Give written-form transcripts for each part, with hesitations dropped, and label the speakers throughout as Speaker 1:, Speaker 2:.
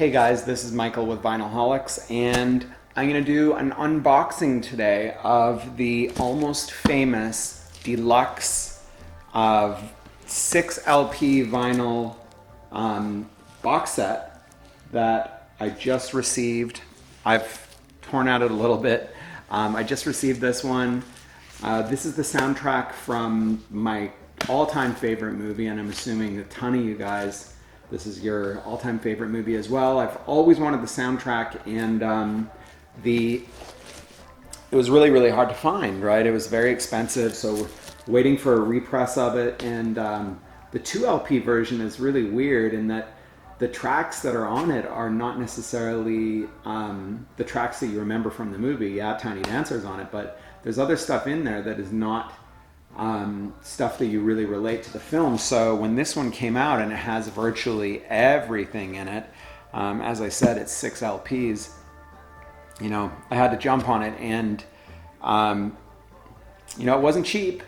Speaker 1: Hey guys, this is Michael with Vinylholics, and I'm going to do an unboxing today of the almost famous deluxe of 6 LP vinyl box set that I just received. I've torn at it a little bit. I just received this one. This is the soundtrack from my all-time favorite movie, and I'm assuming a ton of you guys, this is your all-time favorite movie as well. I've always wanted the soundtrack, and it was really hard to find, right? It was very expensive, so we're waiting for a repress of it. And the 2 LP version is really weird in that the tracks that are on it are not necessarily the tracks that you remember from the movie. Yeah, Tiny Dancer's on it, but there's other stuff in there that is not stuff that you really relate to the film. So when this one came out and it has virtually everything in it, as I said, it's 6 LPs, you know, I had to jump on it, and you know, it wasn't cheap.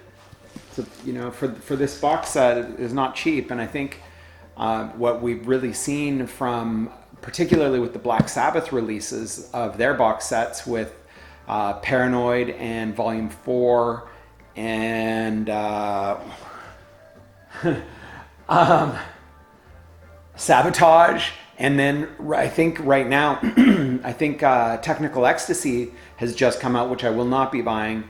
Speaker 1: So, you know, for this box set, it is not cheap. And I think what we've really seen from, particularly with the Black Sabbath releases of their box sets with Paranoid and Volume 4 and Sabotage, and then I think right now I think Technical Ecstasy has just come out, which I will not be buying.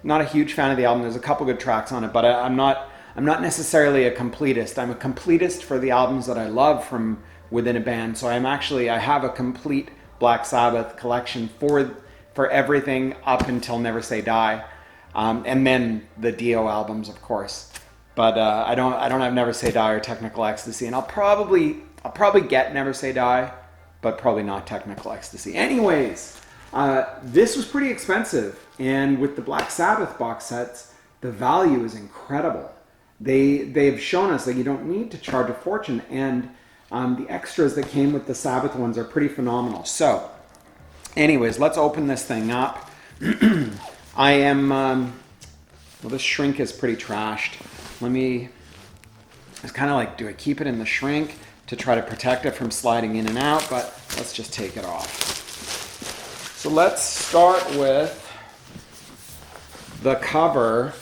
Speaker 1: Not a huge fan of the album. There's a couple good tracks on it, but I'm not necessarily a completist. I'm a completist for the albums that I love from within a band. So I have a complete Black Sabbath collection for everything up until Never Say Die. And then the Dio albums, of course, but I don't have Never Say Die or Technical Ecstasy, and I'll probably get Never Say Die, but probably not Technical Ecstasy. Anyways, this was pretty expensive, and with the Black Sabbath box sets, the value is incredible. They've shown us that you don't need to charge a fortune, and the extras that came with the Sabbath ones are pretty phenomenal. So, anyways, let's open this thing up. I am, well, this shrink is pretty trashed. It's kind of like, do I keep it in the shrink to try to protect it from sliding in and out? But let's just take it off. So let's start with the cover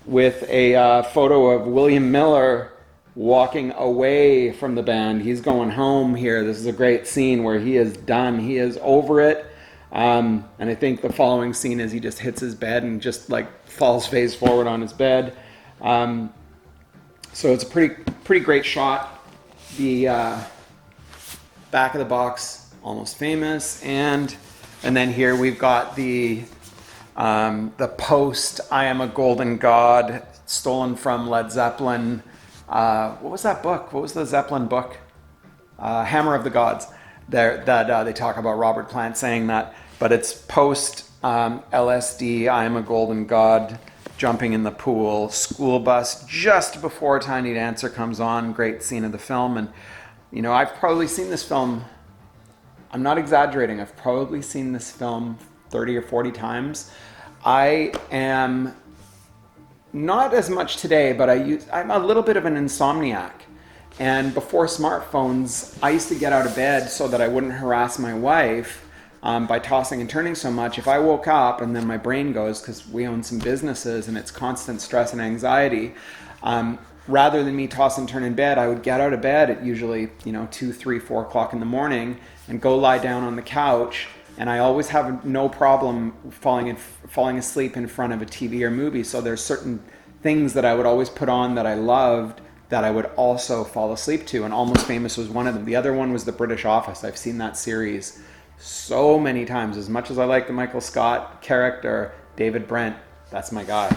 Speaker 1: with a photo of William Miller walking away from the band. He's going home here. This is a great scene where he is done. He is over it. And I think the following scene is he just hits his bed and just like falls face forward on his bed. So it's a pretty great shot. The back of the box, Almost Famous, and then here we've got the post I Am a Golden God, stolen from Led Zeppelin. What was that book? What was the Zeppelin book? Hammer of the Gods. That they talk about Robert Plant saying that, but it's post LSD, I Am a Golden God, jumping in the pool, school bus just before Tiny Dancer comes on, great scene of the film. And you know, I've probably seen this film, I'm not exaggerating, I've probably seen this film 30 or 40 times. I am not as much today, but I'm a little bit of an insomniac. And before smartphones, I used to get out of bed so that I wouldn't harass my wife by tossing and turning so much. If I woke up and then my brain goes, because we own some businesses and it's constant stress and anxiety, rather than me toss and turn in bed, I would get out of bed at usually 2, 3, 4 o'clock in the morning and go lie down on the couch. And I always have no problem falling asleep in front of a TV or movie. So there's certain things that I would always put on that I loved that I would also fall asleep to, and Almost Famous was one of them. The other one was The British Office. I've seen that series so many times. As much as I like the Michael Scott character, David Brent, that's my guy.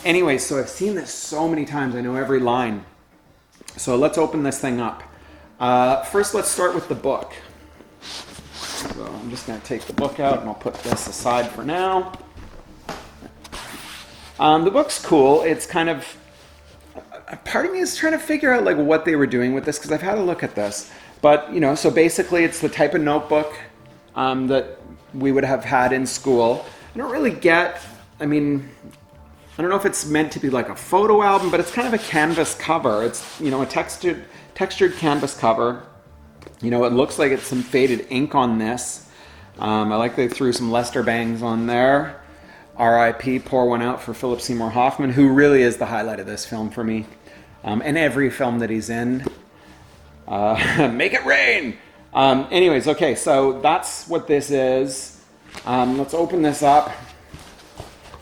Speaker 1: Anyway, so I've seen this so many times. I know every line. So let's open this thing up. First, let's start with the book. So I'm just going to take the book out and I'll put this aside for now. The book's cool. It's kind of, part of me is trying to figure out like what they were doing with this, because I've had a look at this. But, so basically it's the type of notebook that we would have had in school. I don't really get, I don't know if it's meant to be like a photo album, but it's kind of a canvas cover. It's, a textured canvas cover. You know, it looks like it's some faded ink on this. I like they threw some Lester Bangs on there. R.I.P. Pour one out for Philip Seymour Hoffman, who really is the highlight of this film for me. And every film that he's in. Make it rain! Anyways, okay, so that's what this is. Let's open this up.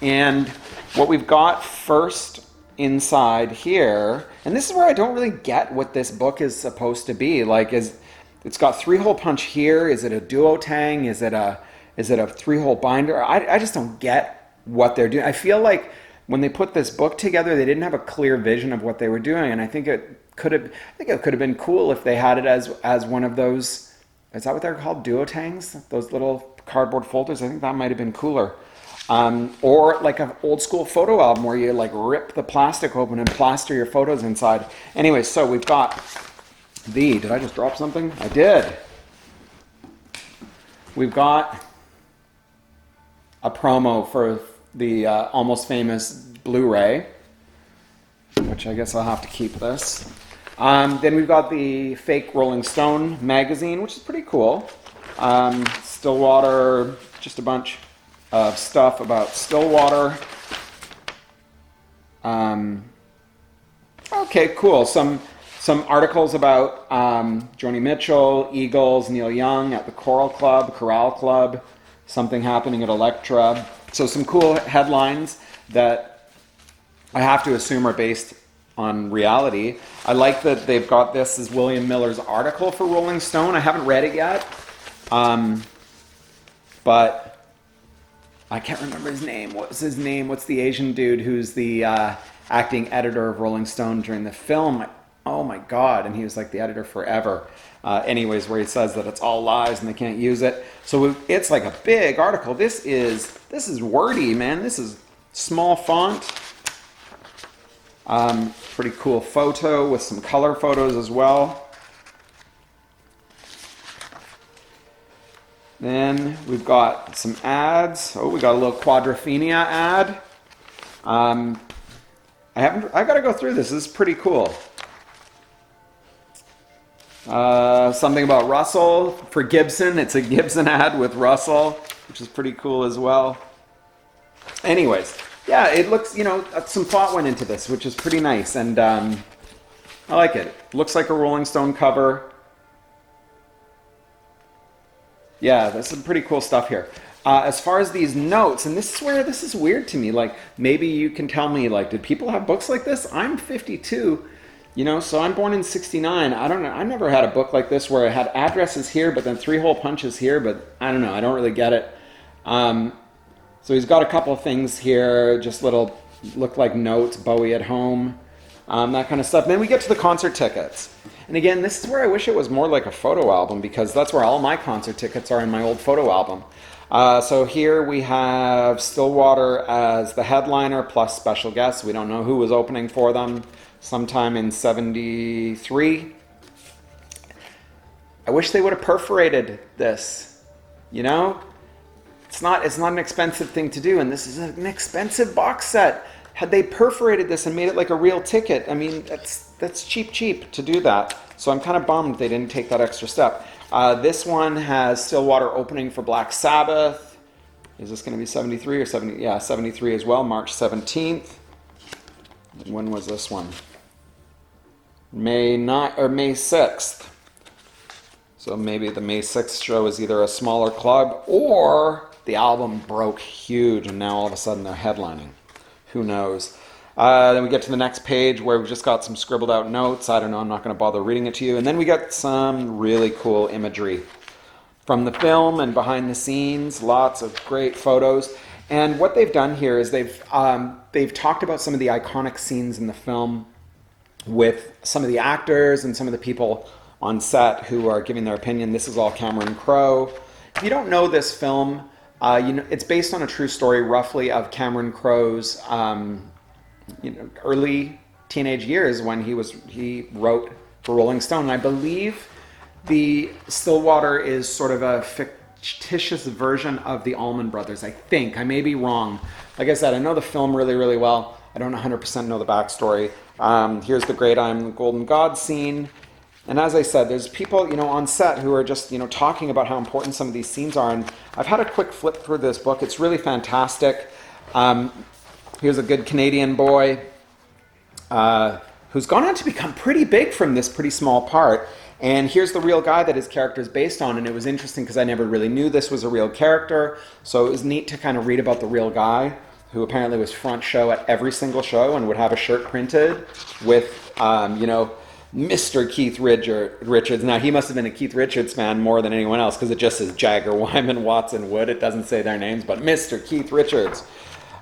Speaker 1: And what we've got first inside here, and this is where I don't really get what this book is supposed to be. Like, it's got 3-hole punch here. Is it a duotang? Is it a 3-hole binder? I just don't get what they're doing. I feel like when they put this book together, they didn't have a clear vision of what they were doing, and I think it could have been cool if they had it as one of those. Is that what they're called? Duotangs? Those little cardboard folders? I think that might have been cooler. Or like an old school photo album where you like rip the plastic open and plaster your photos inside. Anyway, so we've got did I just drop something? I did. We've got a promo for the Almost Famous Blu-ray, which I guess I'll have to keep this. Then we've got the fake Rolling Stone magazine, which is pretty cool. Stillwater, just a bunch of stuff about Stillwater. Okay, cool. Some articles about Joni Mitchell, Eagles, Neil Young at the Chorale Club, something happening at Elektra. So some cool headlines that I have to assume are based on reality. I like that they've got this as William Miller's article for Rolling Stone. I haven't read it yet, but I can't remember his name. What was his name? What's the Asian dude who's the acting editor of Rolling Stone during the film? Oh my God. And he was like the editor forever. Anyways, where he says that it's all lies and they can't use it. So it's like a big article. This is wordy, man. This is small font. Pretty cool photo with some color photos as well. Then we've got some ads. Oh, we got a little Quadrophenia ad. I got to go through this. This is pretty cool. Something about Russell for Gibson. It's a Gibson ad with Russell, which is pretty cool as well. Anyways, yeah, it looks, some thought went into this, which is pretty nice. And I like it. It looks like a Rolling Stone cover. Yeah, there's some pretty cool stuff here. As far as these notes, and this is where this is weird to me. Like, maybe you can tell me, like, did people have books like this? I'm 52. So I'm born in 69. I don't know. I never had a book like this where it had addresses here, but then 3-hole punches here, but I don't know. I don't really get it. So he's got a couple of things here, just little, look like notes, Bowie at home, that kind of stuff. And then we get to the concert tickets. And again, this is where I wish it was more like a photo album, because that's where all my concert tickets are, in my old photo album. So here we have Stillwater as the headliner plus special guests. We don't know who was opening for them. Sometime in 73. I wish they would have perforated this. It's not an expensive thing to do, and this is an expensive box set. Had they perforated this and made it like a real ticket, I mean, that's cheap to do that. So I'm kind of bummed they didn't take that extra step. This one has Stillwater opening for Black Sabbath. Is this going to be 73 or 70? Yeah, 73 as well, March 17th. When was this one? May 6th. So maybe the May 6th show is either a smaller club or the album broke huge and now all of a sudden they're headlining. Who knows? Then we get to the next page where we've just got some scribbled out notes. I don't know, I'm not going to bother reading it to you. And then we got some really cool imagery from the film and behind the scenes. Lots of great photos. And what they've done here is they've talked about some of the iconic scenes in the film with some of the actors and some of the people on set who are giving their opinion. This is all Cameron Crowe. If you don't know this film, it's based on a true story roughly of Cameron Crowe's early teenage years when he wrote for Rolling Stone. And I believe the Stillwater is sort of a fictitious version of the Allman Brothers, I think. I may be wrong. Like I said, I know the film really, really well. I don't 100% know the backstory. Here's the Great I'm the Golden God scene. And as I said, there's people, on set who are just, talking about how important some of these scenes are. And I've had a quick flip through this book. It's really fantastic. Here's a good Canadian boy who's gone on to become pretty big from this pretty small part. And here's the real guy that his character is based on. And it was interesting because I never really knew this was a real character. So it was neat to kind of read about the real guy, who apparently was front show at every single show and would have a shirt printed with, Mr. Keith Richards. Now, he must have been a Keith Richards fan more than anyone else because it just says Jagger, Wyman, Watson, Wood. It doesn't say their names, but Mr. Keith Richards.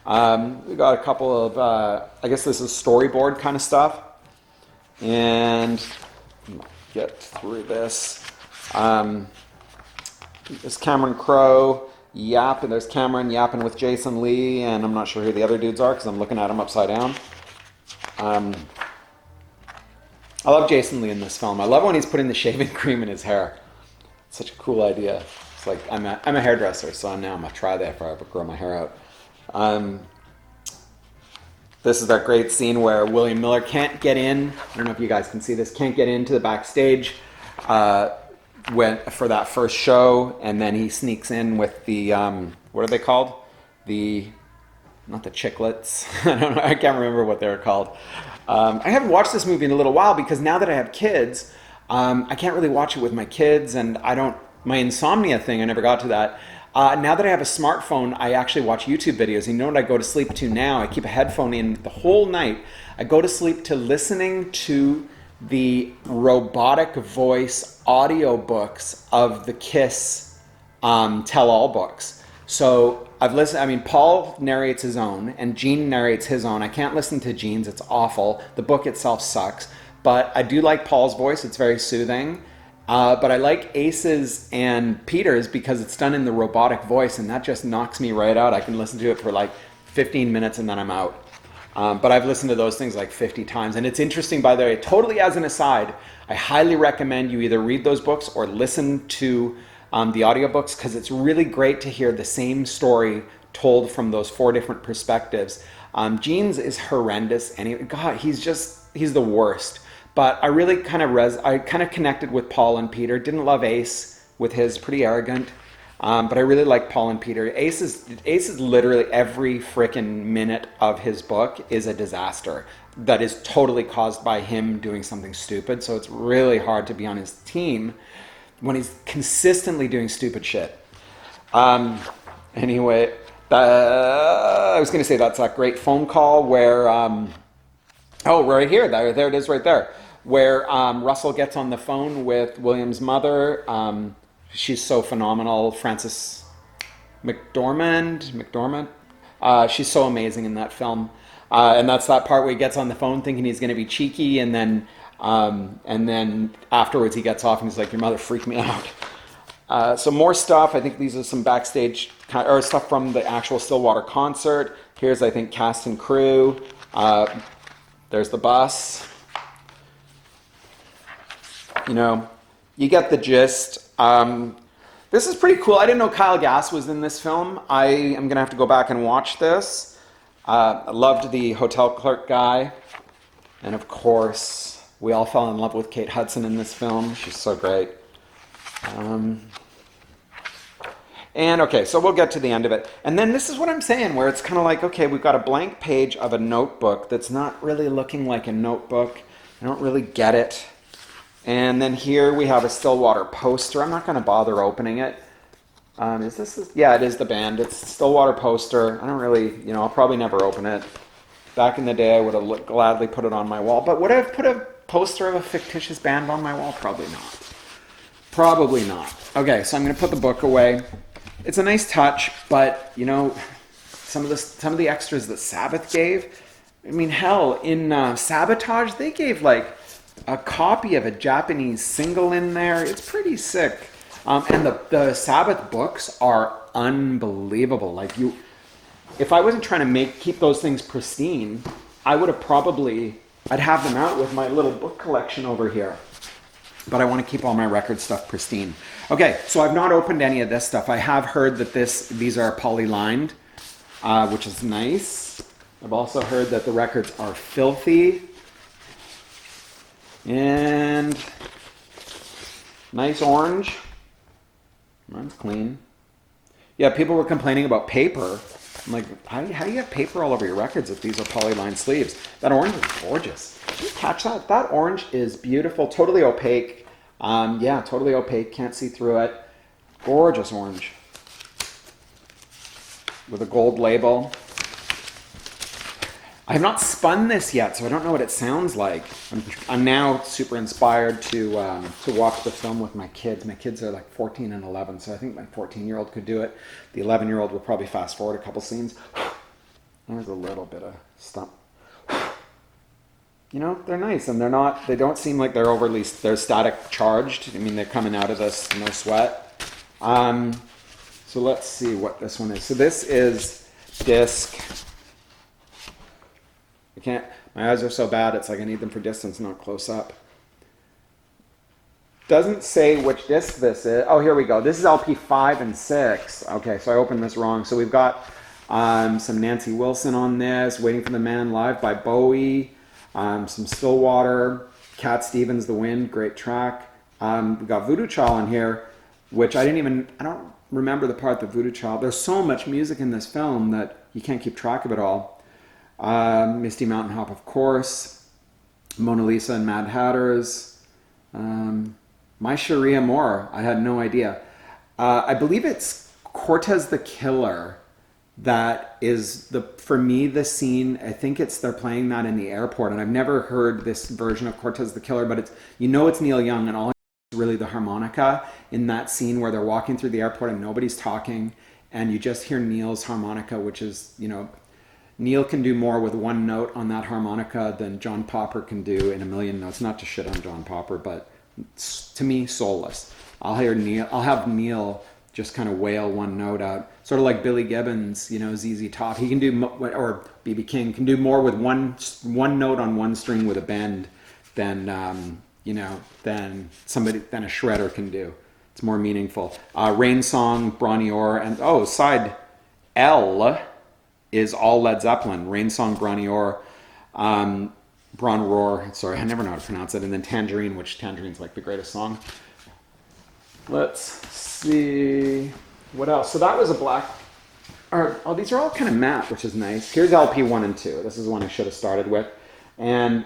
Speaker 1: We got a couple of, I guess this is storyboard kind of stuff. And get through this. There's Cameron Crowe yapping. There's Cameron yapping with Jason Lee, and I'm not sure who the other dudes are because I'm looking at them upside down. I love Jason Lee in this film. I love when he's putting the shaving cream in his hair. It's such a cool idea. It's like I'm a hairdresser, so now I'm gonna try that if I ever grow my hair out. This is that great scene where William Miller can't get in. I don't know if you guys can see this. Can't get into the backstage for that first show, and then he sneaks in with the what are they called? Not the chiclets. I don't know. I can't remember what they're called. I haven't watched this movie in a little while because now that I have kids, I can't really watch it with my kids, and my insomnia thing, I never got to that. Now that I have a smartphone, I actually watch YouTube videos. You know what I go to sleep to now? I keep a headphone in the whole night. I go to sleep to listening to the robotic voice audiobooks of the Kiss tell-all books. So I've listened, Paul narrates his own and Gene narrates his own. I can't listen to Gene's, it's awful. The book itself sucks. But I do like Paul's voice, it's very soothing. But I like Ace's and Peter's because it's done in the robotic voice, and that just knocks me right out. I can listen to it for like 15 minutes and then I'm out. But I've listened to those things like 50 times. And it's interesting, by the way, totally as an aside, I highly recommend you either read those books or listen to the audiobooks, because it's really great to hear the same story told from those 4 different perspectives. Gene's is horrendous. He's the worst. But I really kind of connected with Paul and Peter. Didn't love Ace with his pretty arrogant, but I really like Paul and Peter. Ace is literally every freaking minute of his book is a disaster that is totally caused by him doing something stupid. So it's really hard to be on his team when he's consistently doing stupid shit. Anyway, I was going to say that's that great phone call where, right here, there it is right there, where Russell gets on the phone with William's mother. She's so phenomenal, Frances McDormand. She's so amazing in that film. And that's that part where he gets on the phone thinking he's going to be cheeky, and then afterwards he gets off and he's like, "Your mother freaked me out." So more stuff. I think these are some backstage or stuff from the actual Stillwater concert. Here's, I think, cast and crew. There's the bus. You get the gist. This is pretty cool. I didn't know Kyle Gass was in this film. I am going to have to go back and watch this. I loved the hotel clerk guy. And of course, we all fell in love with Kate Hudson in this film. She's so great. And okay, so we'll get to the end of it. And then this is what I'm saying, where it's kind of like, okay, we've got a blank page of a notebook that's not really looking like a notebook. I don't really get it. And then here we have a Stillwater poster. I'm not going to bother opening it. Yeah, it is the band. It's a Stillwater poster. I don't really, I'll probably never open it. Back in the day, I would have gladly put it on my wall. But would I have put a poster of a fictitious band on my wall? Probably not. Probably not. Okay, so I'm going to put the book away. It's a nice touch, but, some of the extras that Sabbath gave, hell, in Sabotage, they gave like a copy of a Japanese single in there. It's pretty sick. And the Sabbath books are unbelievable. Like if I wasn't trying to keep those things pristine, I'd have them out with my little book collection over here. But I want to keep all my record stuff pristine. Okay, so I've not opened any of this stuff. I have heard that these are poly-lined, which is nice. I've also heard that the records are filthy. And Nice orange. Mine's clean. Yeah, people were complaining about paper. I'm like, how do you have paper all over your records if these are polyline sleeves? That orange is gorgeous. Did you catch that? That orange is beautiful, totally opaque. Yeah, totally opaque, can't see through it. Gorgeous orange. With a gold label. I have not spun this yet, so I don't know what it sounds like. I'm now super inspired to watch the film with my kids. My kids are like 14 and 11, so I think my 14-year-old could do it. The 11-year-old will probably fast forward a couple scenes. There's a little bit of stump. You know, they're nice, and they don't seem like they're static charged. I mean, they're coming out of this no sweat. So let's see what this one is. So this is disc. I can't, my eyes are so bad, it's like I need them for distance, not close up. Doesn't say which disc this is. Oh, here we go. This is LP 5 and 6. Okay, so I opened this wrong. So we've got some Nancy Wilson on this, Waiting for the Man Live by Bowie, some Stillwater, Cat Stevens, The Wind, great track. We've got Voodoo Child on here, which I don't remember the part that Voodoo Child. There's so much music in this film that you can't keep track of it all. Misty Mountain Hop, of course. Mona Lisa and Mad Hatters. My Sharia Moore. I had no idea. I believe it's Cortez the Killer that is for me the scene. I think they're playing that in the airport, and I've never heard this version of Cortez the Killer, but it's Neil Young, and all it's really the harmonica in that scene where they're walking through the airport and nobody's talking, and you just hear Neil's harmonica, which is, Neil can do more with one note on that harmonica than John Popper can do in a million notes. Not to shit on John Popper, but to me, soulless. I'll have Neil just kind of wail one note out, sort of like Billy Gibbons, ZZ Top. He can do, or B.B. King can do more with one note on one string with a bend than than a shredder can do. It's more meaningful. Rain Song, Bronny Orr, and side L is all Led Zeppelin. Rain Song, Bronny Orr, Bron Roar, sorry, I never know how to pronounce it, and then Tangerine, which Tangerine's like the greatest song. Let's see what else. So that was a black, these are all kind of matte, which is nice. Here's LP 1 and 2. This is one I should have started with. And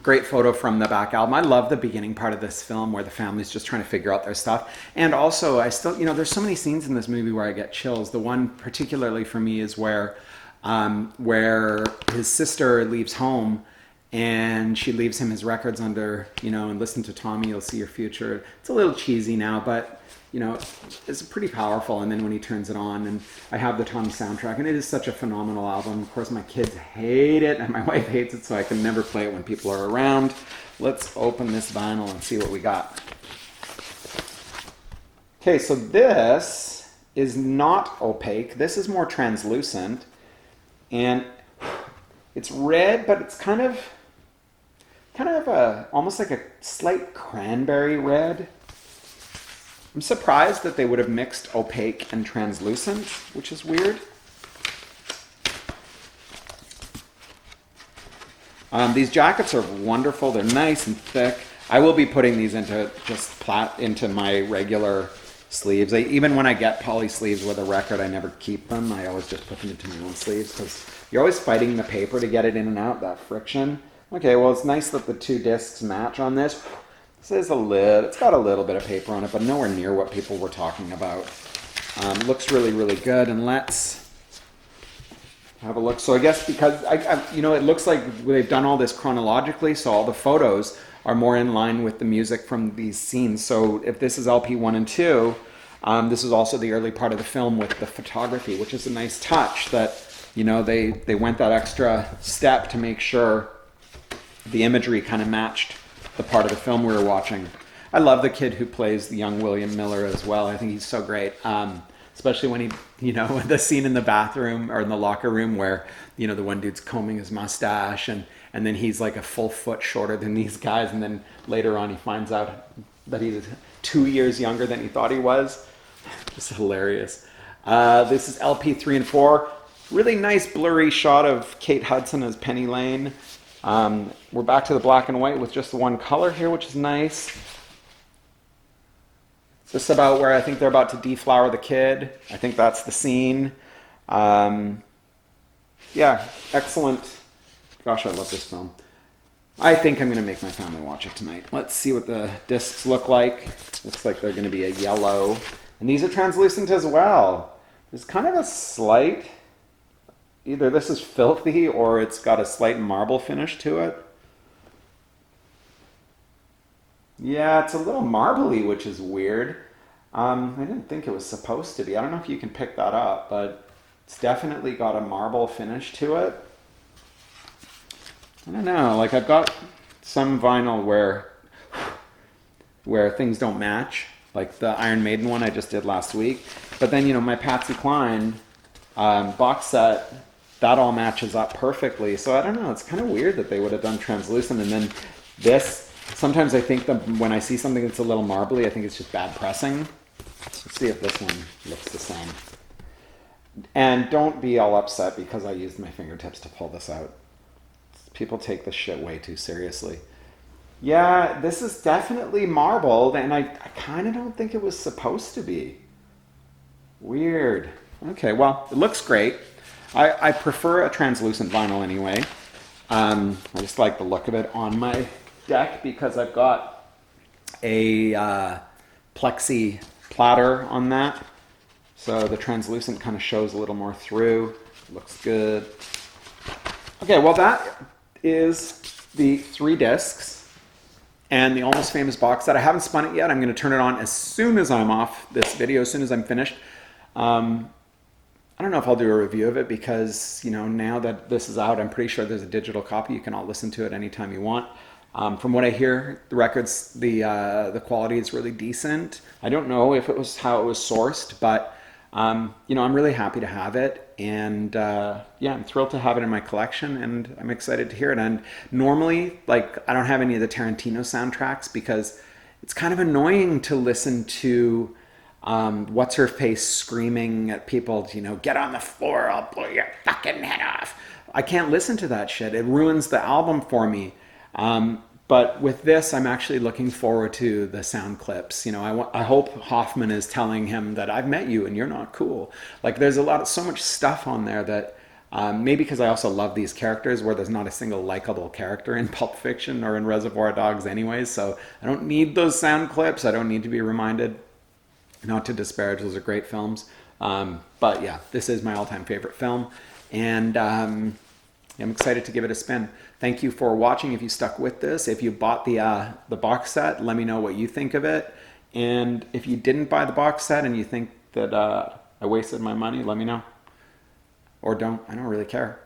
Speaker 1: great photo from the back album. I love the beginning part of this film where the family's just trying to figure out their stuff. And also, I still, there's so many scenes in this movie where I get chills. The one particularly for me is where his sister leaves home and she leaves him his records under, and listen to Tommy, You'll See Your Future. It's a little cheesy now, but it's pretty powerful. And then when he turns it on, and I have the Tommy soundtrack, and it is such a phenomenal album. Of course, my kids hate it, and my wife hates it, so I can never play it when people are around. Let's open this vinyl and see what we got. Okay, so this is not opaque. This is more translucent, and it's red, but it's kind of almost like a slight cranberry red. I'm surprised that they would have mixed opaque and translucent, which is weird. These jackets are wonderful. They're nice and thick. I will be putting these into my regular sleeves. Even when I get poly sleeves with a record, I never keep them. I always just put them into my own sleeves because you're always fighting the paper to get it in and out, that friction. Okay, well, it's nice that the two discs match on this. This is it's got a little bit of paper on it, but nowhere near what people were talking about. Looks really, really good, and let's have a look. So I guess because, it looks like they've done all this chronologically, so all the photos are more in line with the music from these scenes. So if this is LP 1 and 2, this is also the early part of the film with the photography, which is a nice touch that, they went that extra step to make sure the imagery kind of matched the part of the film we were watching. I love the kid who plays the young William Miller as well. I think he's so great. Especially when he, the scene in the bathroom or in the locker room where, the one dude's combing his mustache and then he's like a full foot shorter than these guys. And then later on he finds out that he's 2 years younger than he thought he was. Just hilarious. This is LP 3 and 4. Really nice blurry shot of Kate Hudson as Penny Lane. We're back to the black and white with just the one color here, which is nice. This about where I think they're about to deflower the kid. I think that's the scene. Um, yeah, excellent. Gosh, I love this film. I think I'm going to make my family watch it tonight. Let's see what the discs look like. Looks like they're going to be a yellow. And these are translucent as well. There's kind of a slight, either this is filthy or it's got a slight marble finish to it. Yeah, it's a little marbly, which is weird. I didn't think it was supposed to be. I don't know if you can pick that up, but it's definitely got a marble finish to it. I don't know. Like I've got some vinyl where things don't match, like the Iron Maiden one I just did last week. But then my Patsy Cline box set, that all matches up perfectly. So I don't know. It's kind of weird that they would have done translucent, and then this. Sometimes I think that when I see something that's a little marbly, I think it's just bad pressing. Let's see if this one looks the same. And don't be all upset because I used my fingertips to pull this out. People take this shit way too seriously. Yeah, this is definitely marbled, and I kind of don't think it was supposed to be. Weird. Okay, well, it looks great. I prefer a translucent vinyl anyway. I just like the look of it on my deck because I've got a plexi platter on that. So the translucent kind of shows a little more through. Looks good. Okay, well that is the 3 discs and the Almost Famous box set. I haven't spun it yet. I'm going to turn it on as soon as I'm off this video, as soon as I'm finished. I don't know if I'll do a review of it because, now that this is out, I'm pretty sure there's a digital copy. You can all listen to it anytime you want. From what I hear, the record's, the quality is really decent. I don't know if it was how it was sourced, but, I'm really happy to have it. And, I'm thrilled to have it in my collection, and I'm excited to hear it. And normally, I don't have any of the Tarantino soundtracks because it's kind of annoying to listen to what's her face screaming at people, get on the floor, I'll blow your fucking head off. I can't listen to that shit. It ruins the album for me. But with this, I'm actually looking forward to the sound clips. I hope Hoffman is telling him that I've met you and you're not cool. There's so much stuff on there that maybe because I also love these characters where there's not a single likable character in Pulp Fiction or in Reservoir Dogs anyways. So I don't need those sound clips. I don't need to be reminded. Not to disparage, those are great films. But yeah, this is my all-time favorite film. And I'm excited to give it a spin. Thank you for watching if you stuck with this. If you bought the box set, let me know what you think of it. And if you didn't buy the box set and you think that I wasted my money, let me know. Or don't. I don't really care.